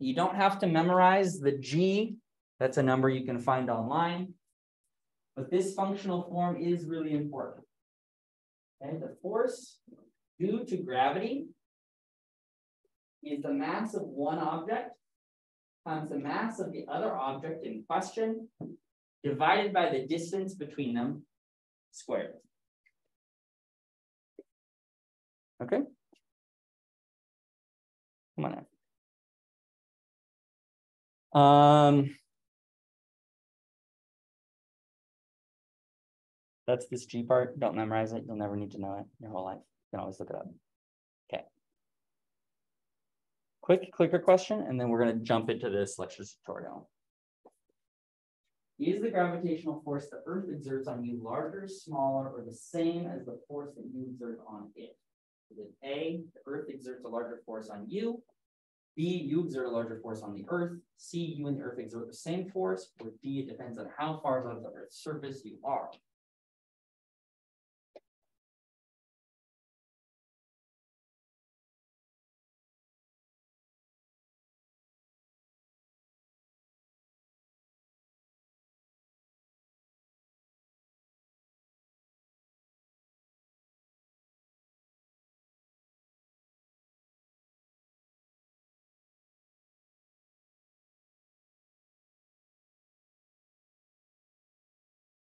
you don't have to memorize the G. That's a number you can find online, but this functional form is really important. Okay, the force due to gravity is the mass of one object times the mass of the other object in question divided by the distance between them squared. Okay? Come on now. That's this G part. Don't memorize it. You'll never need to know it your whole life. You can always look it up. Okay. Quick clicker question, and then we're going to jump into this lecture tutorial. Is the gravitational force the Earth exerts on you larger, smaller, or the same as the force that you exert on it? Is it A, the Earth exerts a larger force on you? B, you exert a larger force on the Earth? C, you and the Earth exert the same force? Or D, it depends on how far above the Earth's surface you are?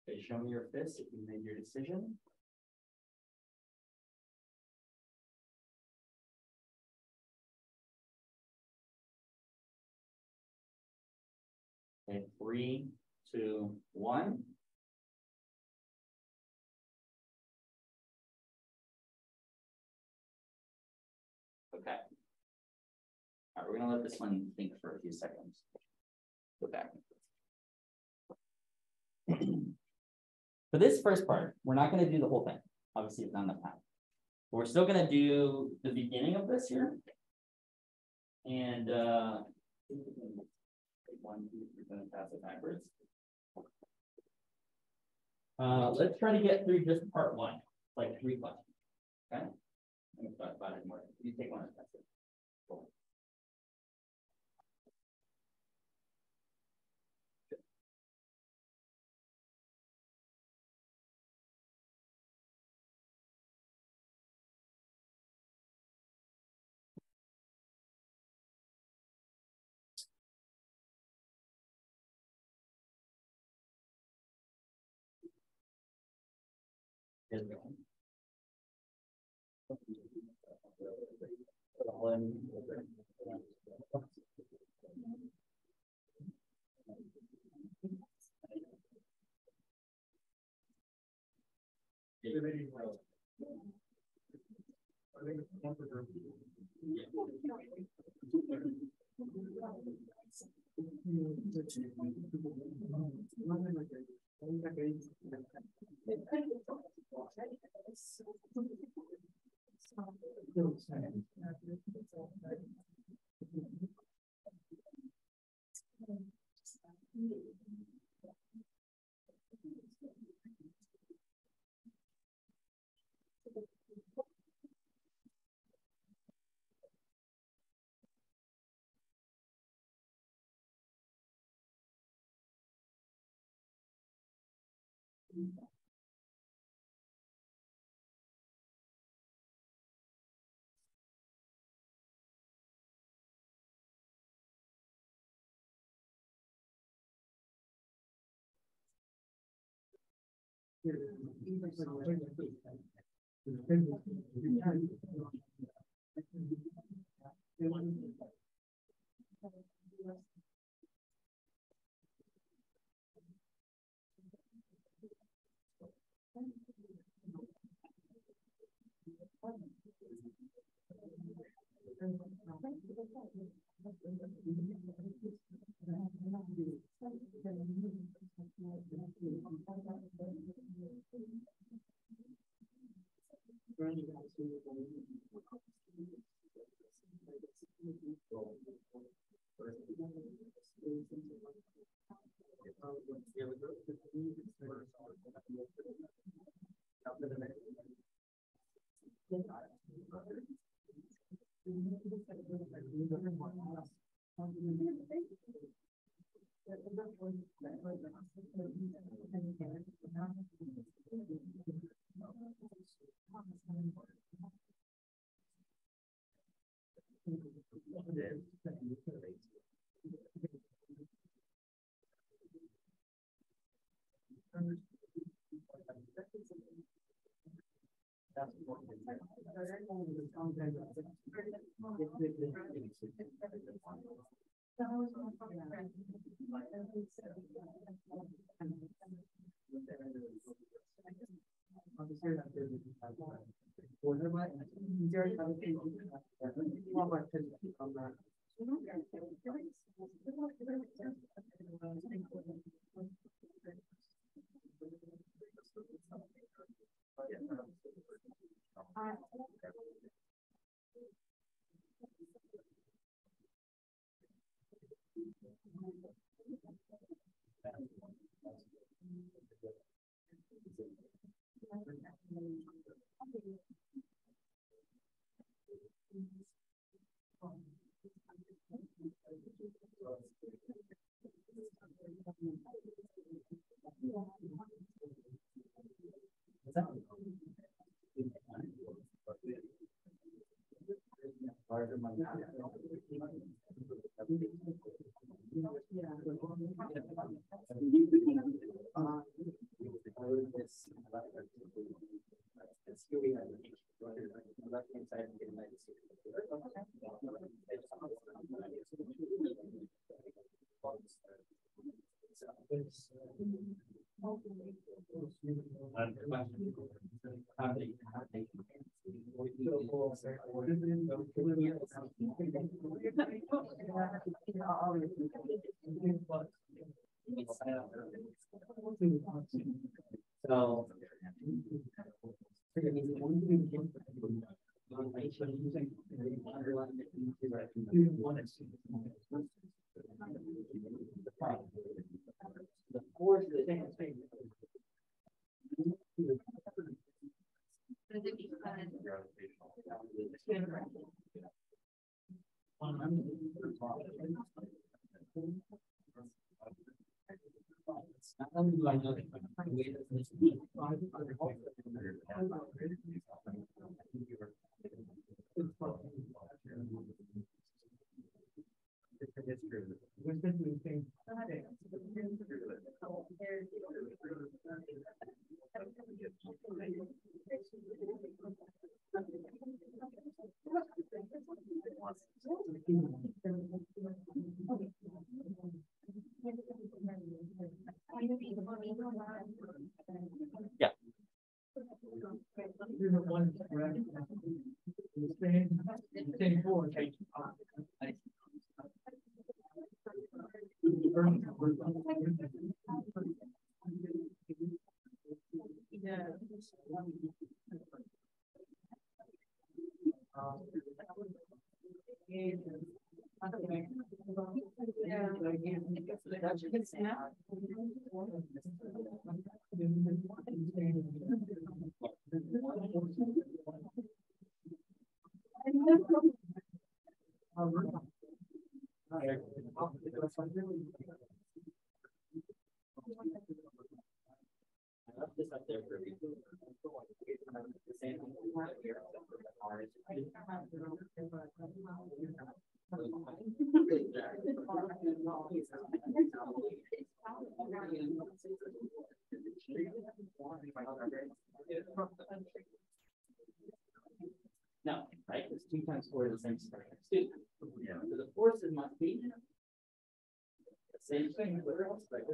Okay, show me your fist if you made your decision. Okay, 3, 2, 1. Okay. All right, we're gonna let this one think for a few seconds. Go back. For this first part, we're not going to do the whole thing. Obviously, it's not enough time. But we're still going to do the beginning of this here. And one, two, three, going to pass it backwards. Let's try to get through just part one, like 3 questions. Okay. I'm going to talk about it more. You take one and that's it. Cool. Yeah. No, right? It's 2 times 4 is the same as 2. Yeah. So the forces must be the same thing everywhere else. Like,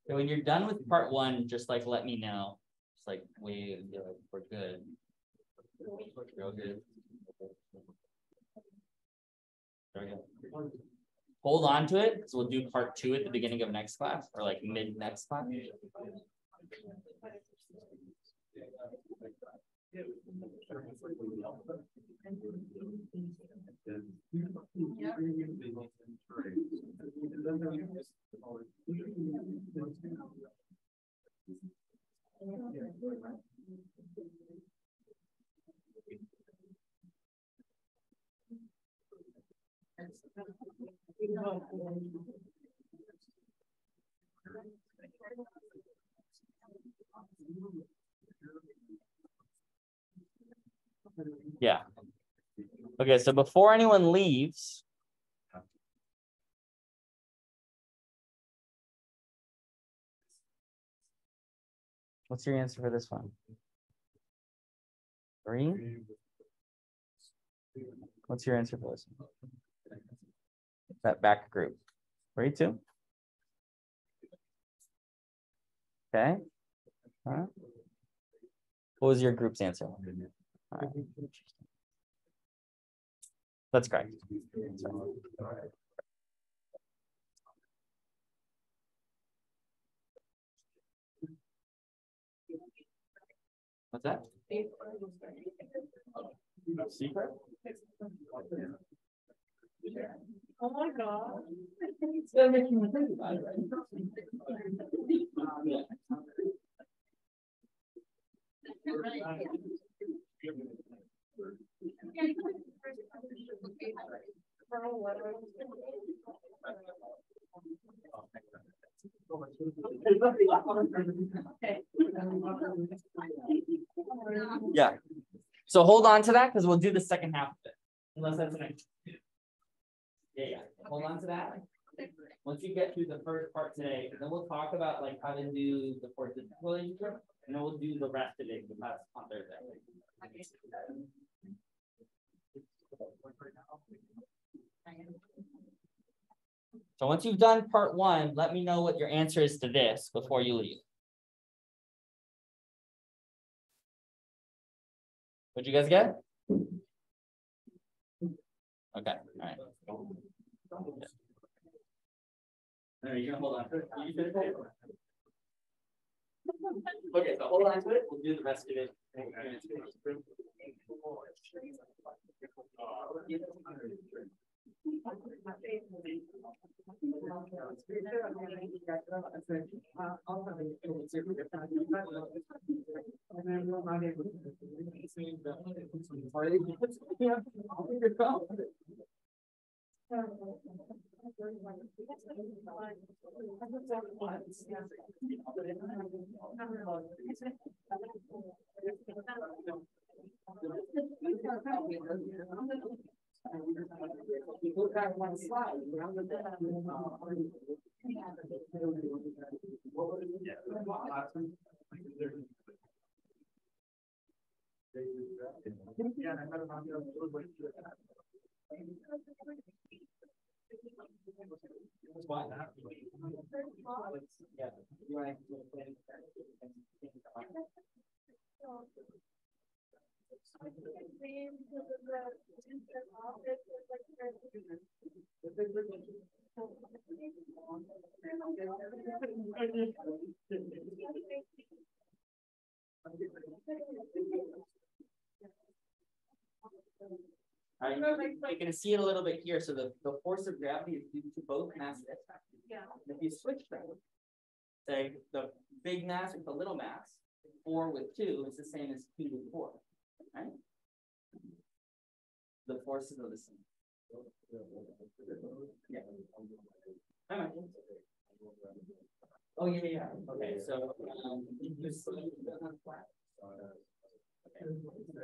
So when you're done with part one, just like let me know. It's like we're good. Real good. There we go. Hold on to it because we'll do part two at the beginning of next class or like mid next class. Yeah. Okay, so before anyone leaves, what's your answer for this one? 3? What's your answer for this one? That back group. 3, 2? Okay. What was your group's answer? All right. That's correct. What's that? Secret? Oh my God. It's gonna make you think about it, right? Yeah. So hold on to that because we'll do the second half of it. Unless that's an yeah. Hold on to that. Once you get through the first part today, then we'll talk about like how to do the fourth relationship, and then we'll do the rest of it because on Thursday. So once you've done part one, let me know what your answer is to this before you leave. What'd you guys get? Okay, all right. All right, you're gonna hold on to it. Okay, so hold on to it. We'll do the rest of it. All right, you can see it a little bit here. So the force of gravity is due to both masses. Yeah. And if you switch them, say the big mass with the little mass, 4 with 2 is the same as 2 with 4, right? The forces are the same. Yeah. Oh yeah. Okay, so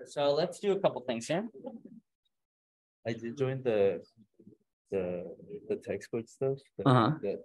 so let's do a couple things here. I did join the textbook stuff. Uh-huh. That